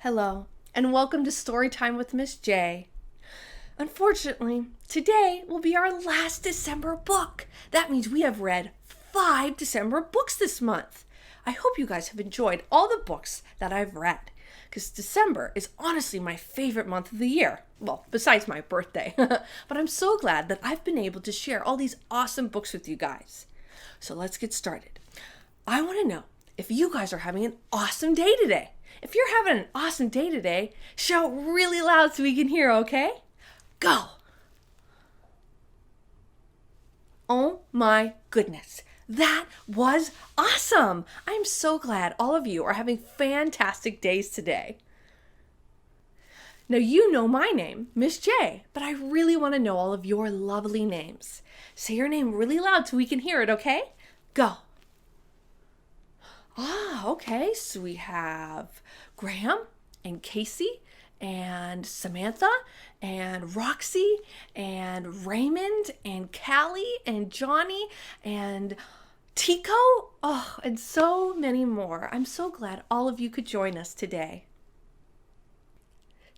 Hello, and welcome to Storytime with Miss J. Unfortunately, today will be our last December book. That means we have read 5 December books this month. I hope you guys have enjoyed all the books that I've read, because December is honestly my favorite month of the year. Well, besides my birthday. But I'm so glad that I've been able to share all these awesome books with you guys. So let's get started. I want to know if you guys are having an awesome day today. If you're having an awesome day today, shout really loud so we can hear, okay? Go! Oh my goodness, that was awesome! I'm so glad all of you are having fantastic days today. Now you know my name, Miss J, but I really want to know all of your lovely names. Say your name really loud so we can hear it, okay? Go! Okay, so we have Graham and Casey and Samantha and Roxy and Raymond and Callie and Johnny and Tico. And so many more. I'm so glad all of you could join us today.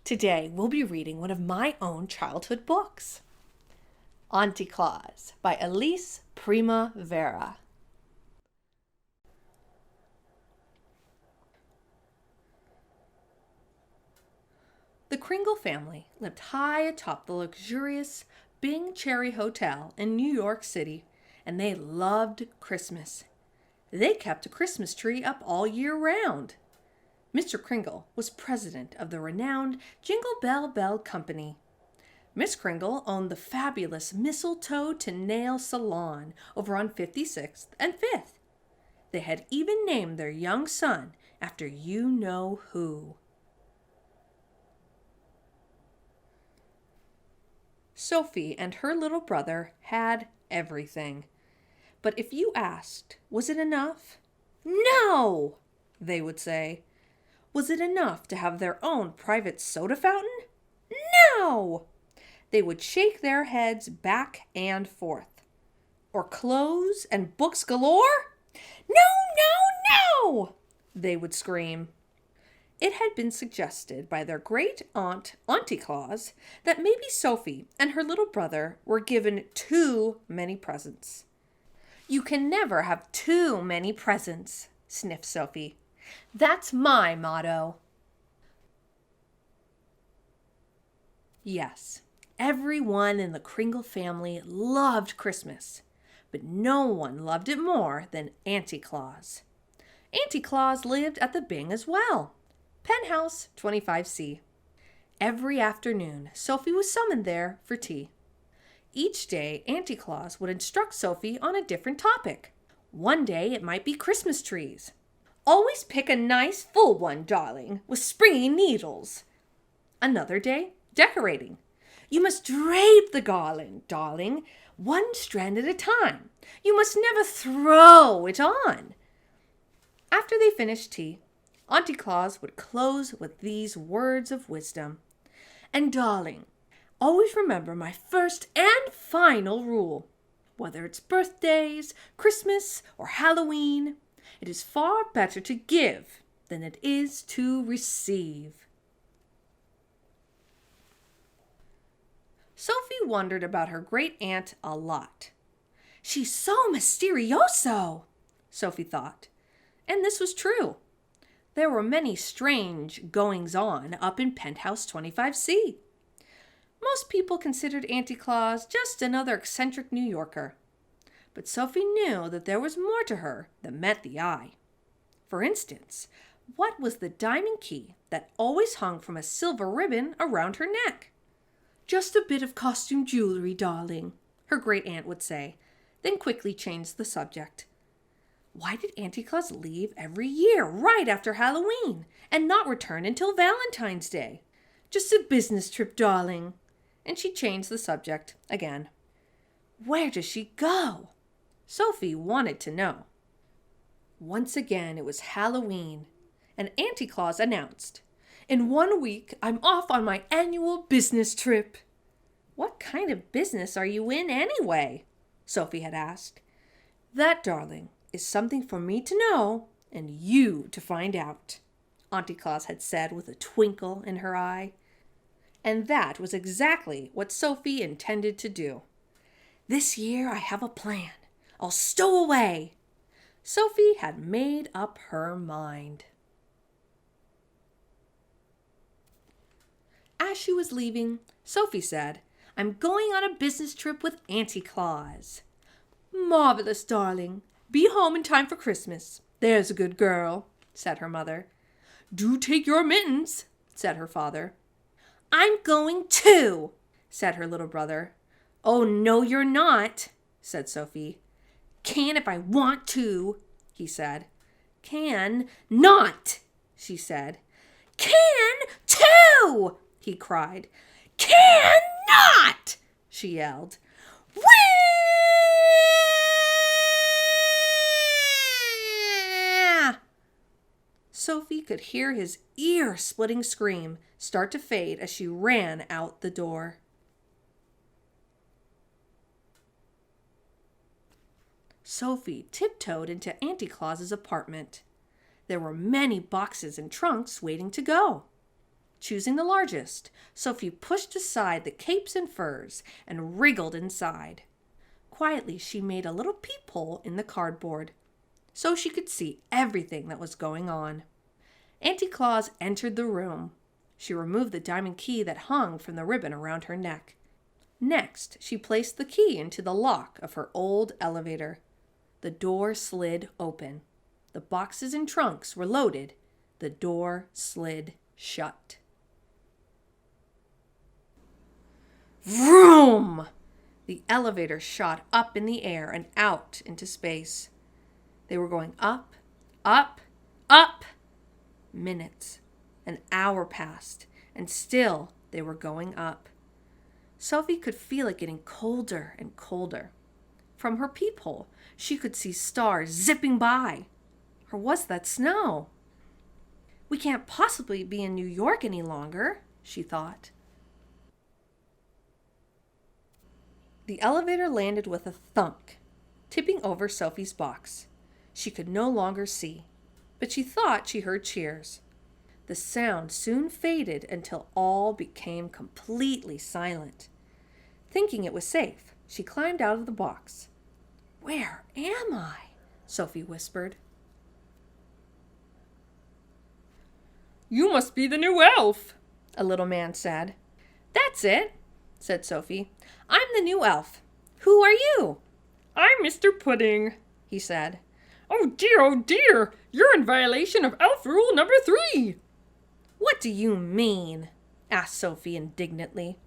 Today, we'll be reading one of my own childhood books, Auntie Claus by Elise Primavera. The Kringle family lived high atop the luxurious Bing Cherry Hotel in New York City, and they loved Christmas. They kept a Christmas tree up all year round. Mr. Kringle was president of the renowned Jingle Bell Bell Company. Miss Kringle owned the fabulous Mistletoe to Nail Salon over on 56th and 5th. They had even named their young son after you-know-who. Sophie and her little brother had everything. But if you asked, was it enough? No, they would say. Was it enough to have their own private soda fountain? No! They would shake their heads back and forth. Or clothes and books galore? No, no, no! They would scream. It had been suggested by their great aunt, Auntie Claus, that maybe Sophie and her little brother were given too many presents. You can never have too many presents, sniffed Sophie. That's my motto. Yes, everyone in the Kringle family loved Christmas, but no one loved it more than Auntie Claus. Auntie Claus lived at the Bing as well. Penthouse 25C. Every afternoon, Sophie was summoned there for tea. Each day, Auntie Claus would instruct Sophie on a different topic. One day, it might be Christmas trees. Always pick a nice full one, darling, with springy needles. Another day, decorating. You must drape the garland, darling, one strand at a time. You must never throw it on. After they finished tea, Auntie Claus would close with these words of wisdom. And darling, always remember my first and final rule. Whether it's birthdays, Christmas, or Halloween, it is far better to give than it is to receive. Sophie wondered about her great aunt a lot. She's so mysterioso, Sophie thought. And this was true. There were many strange goings-on up in Penthouse 25C. Most people considered Auntie Claus just another eccentric New Yorker. But Sophie knew that there was more to her than met the eye. For instance, what was the diamond key that always hung from a silver ribbon around her neck? Just a bit of costume jewelry, darling, her great aunt would say, then quickly change the subject. Why did Auntie Claus leave every year right after Halloween and not return until Valentine's Day? Just a business trip, darling. And she changed the subject again. Where does she go? Sophie wanted to know. Once again, it was Halloween, and Auntie Claus announced, "In 1 week, I'm off on my annual business trip." What kind of business are you in anyway? Sophie had asked. That, darling, is something for me to know and you to find out, Auntie Claus had said with a twinkle in her eye. And that was exactly what Sophie intended to do. This year I have a plan. I'll stow away. Sophie had made up her mind. As she was leaving, Sophie said, "I'm going on a business trip with Auntie Claus." "Marvelous, darling. Be home in time for Christmas. There's a good girl," said her mother. "Do take your mittens," said her father. "I'm going too," said her little brother. "Oh, no, you're not," said Sophie. "Can if I want to," he said. "Can not," she said. "Can too," he cried. "Can not," she yelled. Whee! Sophie could hear his ear-splitting scream start to fade as she ran out the door. Sophie tiptoed into Auntie Claus's apartment. There were many boxes and trunks waiting to go. Choosing the largest, Sophie pushed aside the capes and furs and wriggled inside. Quietly, she made a little peephole in the cardboard, so she could see everything that was going on. Auntie Claus entered the room. She removed the diamond key that hung from the ribbon around her neck. Next, she placed the key into the lock of her old elevator. The door slid open. The boxes and trunks were loaded. The door slid shut. Vroom! The elevator shot up in the air and out into space. They were going up, up, up. Minutes, an hour passed, and still they were going up. Sophie could feel it getting colder and colder. From her peephole, she could see stars zipping by. Or was that snow? "We can't possibly be in New York any longer," she thought. The elevator landed with a thunk, tipping over Sophie's box. She could no longer see, but she thought she heard cheers. The sound soon faded until all became completely silent. Thinking it was safe, she climbed out of the box. "Where am I?" Sophie whispered. "You must be the new elf," a little man said. "That's it," said Sophie. "I'm the new elf. Who are you?" "I'm Mr. Pudding," he said. Oh dear, you're in violation of elf rule number 3. "What do you mean?" asked Sophie indignantly.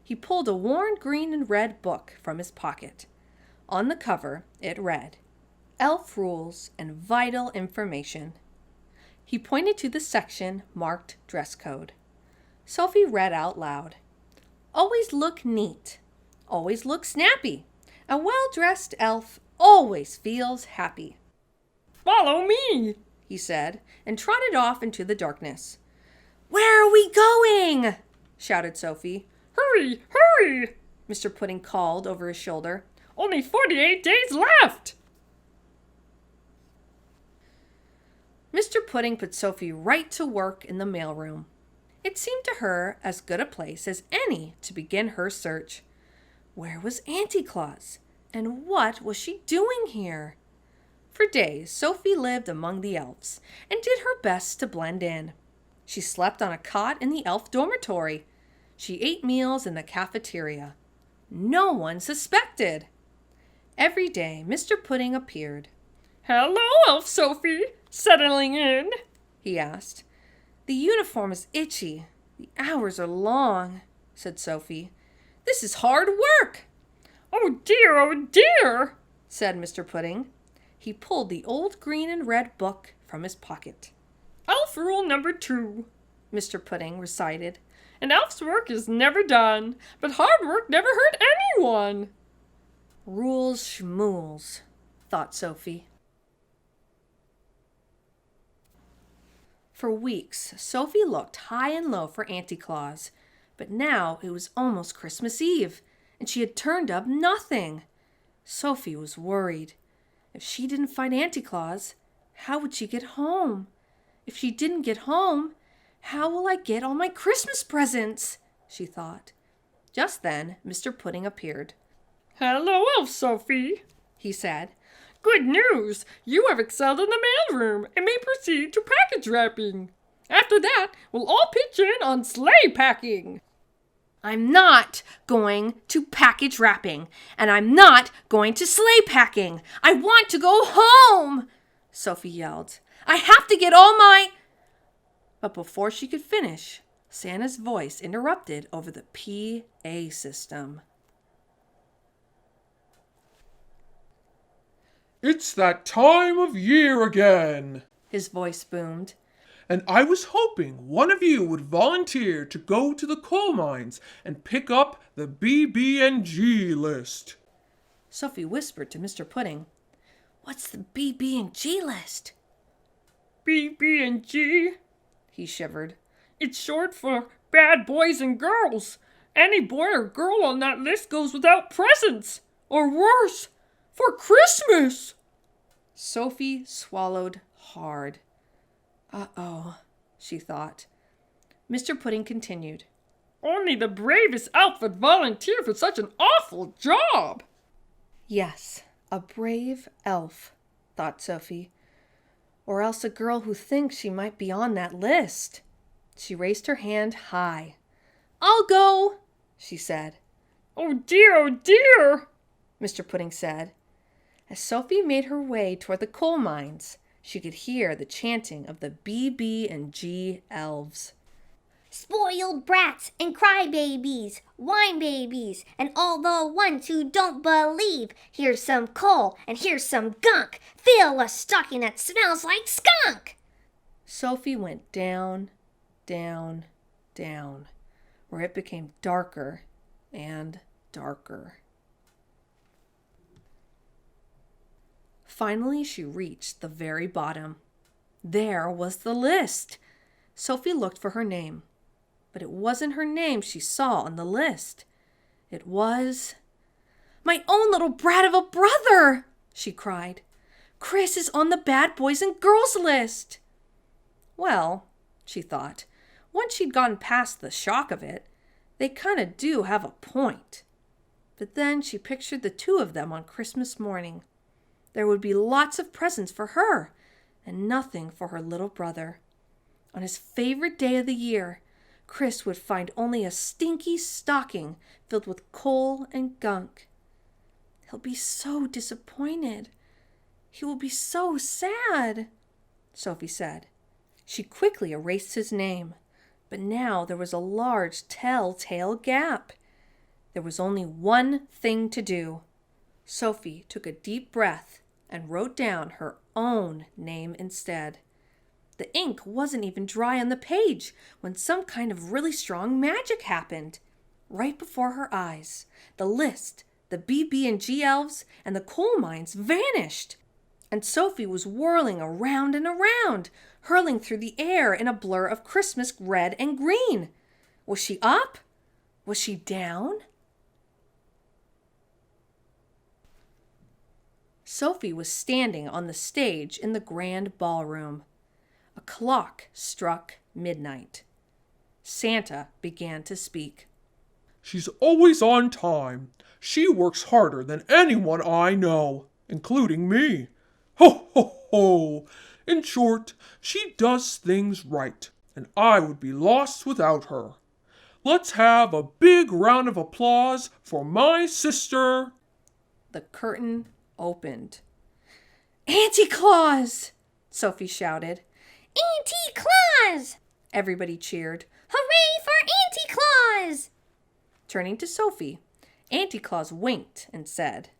He pulled a worn green and red book from his pocket. On the cover, it read, "Elf Rules and Vital Information." He pointed to the section marked Dress Code. Sophie read out loud, "Always look neat. Always look snappy. A well-dressed elf always feels happy." "Follow me," he said, and trotted off into the darkness. "Where are we going?" shouted Sophie. "Hurry, hurry," Mr. Pudding called over his shoulder. "Only 48 days left." Mr. Pudding put Sophie right to work in the mailroom. It seemed to her as good a place as any to begin her search. Where was Auntie Claus? And what was she doing here? For days, Sophie lived among the elves and did her best to blend in. She slept on a cot in the elf dormitory. She ate meals in the cafeteria. No one suspected. Every day, Mr. Pudding appeared. "Hello, Elf Sophie. Settling in?" he asked. "The uniform is itchy. The hours are long," said Sophie. "This is hard work." Oh dear, said Mr. Pudding. He pulled the old green and red book from his pocket. "Elf rule number 2, Mr. Pudding recited. "An elf's work is never done, but hard work never hurt anyone." Rules schmools, thought Sophie. For weeks, Sophie looked high and low for Auntie Claus, but now it was almost Christmas Eve, and she had turned up nothing. Sophie was worried. If she didn't find Auntie Claus, how would she get home? If she didn't get home, how will I get all my Christmas presents? She thought. Just then, Mr. Pudding appeared. Hello, Elf Sophie, he said. Good news! You have excelled in the mailroom and may proceed to package wrapping. After that, we'll all pitch in on sleigh packing. I'm not going to package wrapping, and I'm not going to sleigh packing. I want to go home, Sophie yelled. I have to get all my... But before she could finish, Santa's voice interrupted over the PA system. It's that time of year again, his voice boomed. And I was hoping one of you would volunteer to go to the coal mines and pick up the BB&G list. Sophie whispered to Mr. Pudding. What's the BB&G list? BB&G? He shivered. It's short for bad boys and girls. Any boy or girl on that list goes without presents. Or worse, for Christmas. Sophie swallowed hard. Uh-oh, she thought. Mr. Pudding continued. Only the bravest elf would volunteer for such an awful job. Yes, a brave elf, thought Sophie. Or else a girl who thinks she might be on that list. She raised her hand high. I'll go, she said. Oh dear, Mr. Pudding said. As Sophie made her way toward the coal mines, she could hear the chanting of the BB&G elves. Spoiled brats and crybabies, wine babies, and all the ones who don't believe. Here's some coal and here's some gunk. Fill a stocking that smells like skunk. Sophie went down, down, down, where it became darker and darker. Finally, she reached the very bottom. There was the list. Sophie looked for her name, but it wasn't her name she saw on the list. It was... My own little brat of a brother, she cried. Chris is on the bad boys and girls list. Well, she thought, once she'd gotten past the shock of it, they kind of do have a point. But then she pictured the two of them on Christmas morning. There would be lots of presents for her and nothing for her little brother. On his favorite day of the year, Chris would find only a stinky stocking filled with coal and gunk. He'll be so disappointed. He will be so sad, Sophie said. She quickly erased his name, but now there was a large telltale gap. There was only one thing to do. Sophie took a deep breath and wrote down her own name instead. The ink wasn't even dry on the page when some kind of really strong magic happened. Right before her eyes, the list, the BB&G elves, and the coal mines vanished. And Sophie was whirling around and around, hurling through the air in a blur of Christmas red and green. Was she up? Was she down? Sophie was standing on the stage in the grand ballroom. A clock struck midnight. Santa began to speak. She's always on time. She works harder than anyone I know, including me. Ho, ho, ho! In short, she does things right, and I would be lost without her. Let's have a big round of applause for my sister. The curtain opened. Auntie Claus! Sophie shouted. Auntie Claus! Everybody cheered. Hooray for Auntie Claus! Turning to Sophie, Auntie Claus winked and said,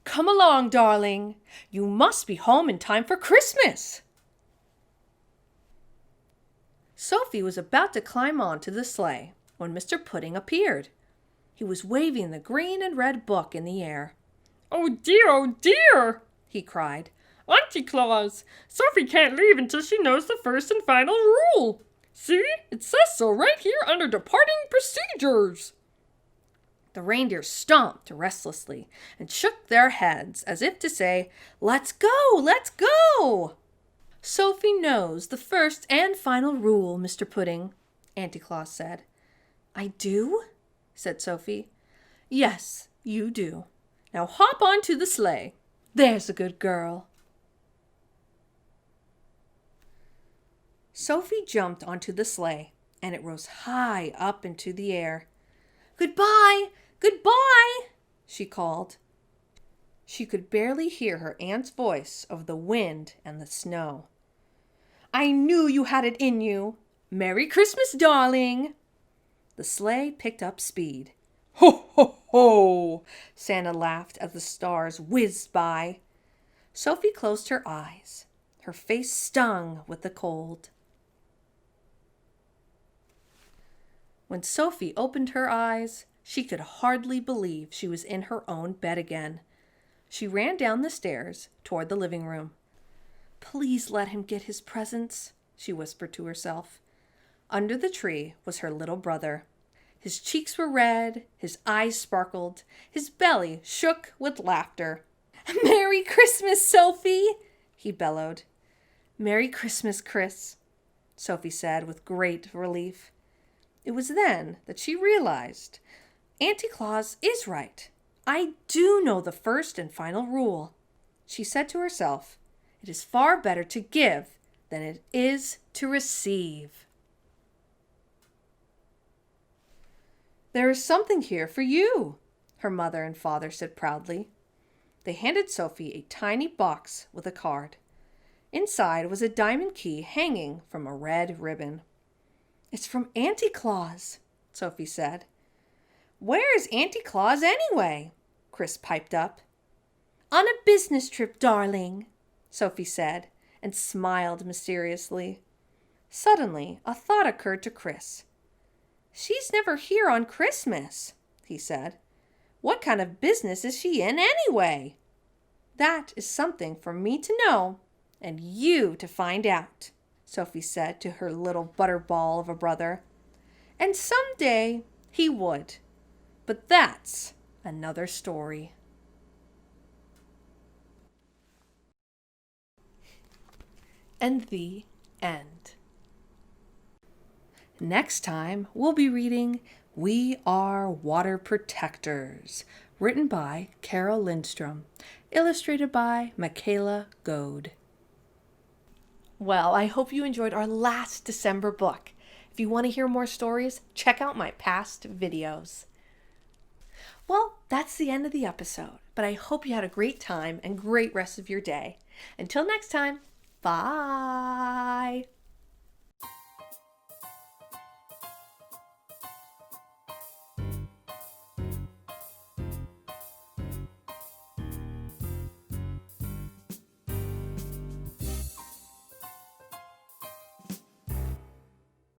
Come along, darling. You must be home in time for Christmas. Sophie was about to climb onto the sleigh when Mr. Pudding appeared. He was waving the green and red book in the air. Oh dear, he cried. Auntie Claus, Sophie can't leave until she knows the first and final rule. See, it says so right here under departing procedures. The reindeer stomped restlessly and shook their heads as if to say, Let's go, let's go. Sophie knows the first and final rule, Mr. Pudding, Auntie Claus said. I do? Said Sophie. Yes, you do. Now hop onto the sleigh. There's a good girl. Sophie jumped onto the sleigh, and it rose high up into the air. Goodbye! Goodbye! She called. She could barely hear her aunt's voice over the wind and the snow. I knew you had it in you. Merry Christmas, darling. The sleigh picked up speed. Ho, ho, ho! Santa laughed as the stars whizzed by. Sophie closed her eyes. Her face stung with the cold. When Sophie opened her eyes, she could hardly believe she was in her own bed again. She ran down the stairs toward the living room. Please let him get his presents, she whispered to herself. Under the tree was her little brother. His cheeks were red, his eyes sparkled, his belly shook with laughter. Merry Christmas, Sophie, he bellowed. Merry Christmas, Chris, Sophie said with great relief. It was then that she realized Auntie Claus is right. I do know the first and final rule. She said to herself, it is far better to give than it is to receive. There is something here for you, her mother and father said proudly. They handed Sophie a tiny box with a card. Inside was a diamond key hanging from a red ribbon. It's from Auntie Claus, Sophie said. Where is Auntie Claus anyway? Chris piped up. On a business trip, darling, Sophie said, and smiled mysteriously. Suddenly, a thought occurred to Chris. She's never here on Christmas, he said. What kind of business is she in anyway? That is something for me to know and you to find out, Sophie said to her little butterball of a brother. And someday he would. But that's another story. And the end. Next time, we'll be reading We Are Water Protectors, written by Carol Lindstrom, illustrated by Michaela Goad. Well, I hope you enjoyed our last December book. If you want to hear more stories, check out my past videos. Well, that's the end of the episode, but I hope you had a great time and great rest of your day. Until next time, bye!